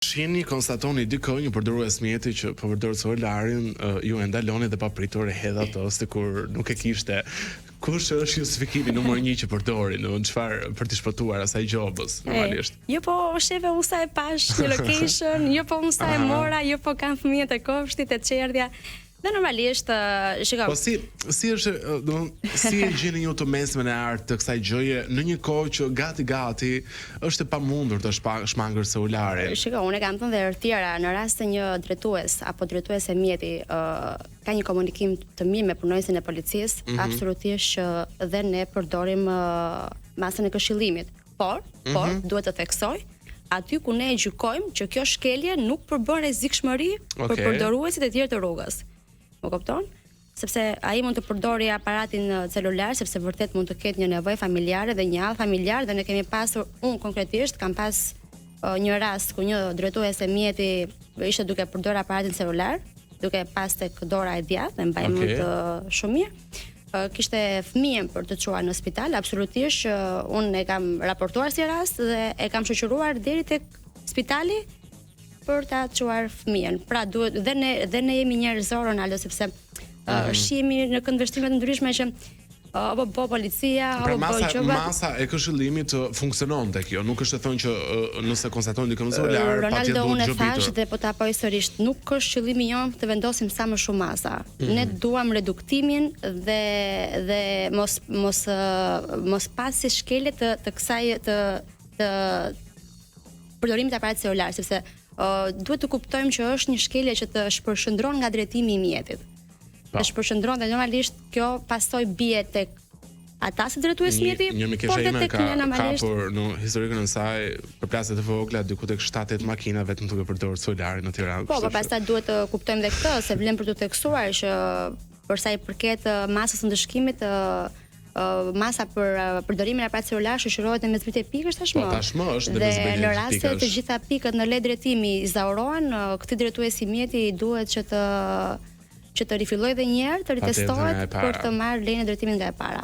Shihni, konstatoni dikoj një përdorues mjeti që po përdor celularin, ju e ndaloni dhe papritur e hedh ato sikur nuk e kishte. Kush është justifikimi numër 1 që përdori, në çfarë për të shpëtuar asaj gjobës normalisht? Jo po shefe unë sa e pash një location, jo po unë sa e mora, jo po kam fëmijët e kofshtit e çerdhja. Dhe normalisht, shikoj. Po si është, si e gjeni ju të mesmen e artë të kësaj gjëje në një kohë që gati është e pamundur të shmangër celularin? Shikoj, unë kam thënë dhe tjera, në rast se një drejtues apo drejtuese mjeti ka një komunikim të mirë me punonjësin e policisë, absolutisht dhe ne përdorim masën e këshillimit. Por duhet të theksoj, aty ku ne e gjykojmë që kjo shkelje nuk përbën rrezikshmëri për përdoruesit e tjerë të rrugës. Më kupton? Sepse ai mund të përdori aparatin celular sepse vërtet mund të ketë një nevojë familjare dhe një hall familjar dhe ne kemi pasur, unë konkretisht kam pas një rast ku një drejtuese mjeti ishte duke përdorur aparatin celular, duke pas tek dora e djathtë, dhe mbaj mend shumë mirë. Kishte fëmijën për të çuar në spital, absolutisht unë e kam raportuar si rast dhe e kam shoqëruar deri tek spitali për ta çuar fëmijën. Pra duhet dhe ne jemi njerëzor Ronaldo sepse shihemi në këndvështrime të ndryshme që apo policia apo masa e këshillimit funksionon tek jo, nuk është të thonë që nëse konstatojnë dikë në celular patjetër duhet Ronaldo, unë thash dhe po ta apoj sërish, nuk është qëllimi jon të vendosim sa më shumë masa. Ne duam reduktimin dhe mos pasi shkelje të kësaj të përdorimit të aparatit celular, sepse duhet të kuptojmë që është një shkelje që të shpërshëndron nga drejtimi i mjetit. Të shpërshëndron dhe normalisht kjo pasoj bie tek ata si drejtues mjeti, por edhe tek ne normalisht. Por në historikën e saj, për plasjet e vogla, diku tek 7-8 makina vetëm duke përdorur celularin në Tiranë. Po pastaj duhet të kuptojmë dhe këtë, se vlen për të theksuar që për sa i përket masës së ndëshkimit, masa për përdorimin e aparatit celular shoqërohet në mesbrit e pikësh tashmë. Po tashmë është në mesbrit e pikësh. Dhe në rast se të gjitha pikët në led drejtimi zaurohen, këtij drejtuesi mjeti duhet që të rifillojë edhe një herë, të ritestohet për të marrë lejen e drejtimit nga e para.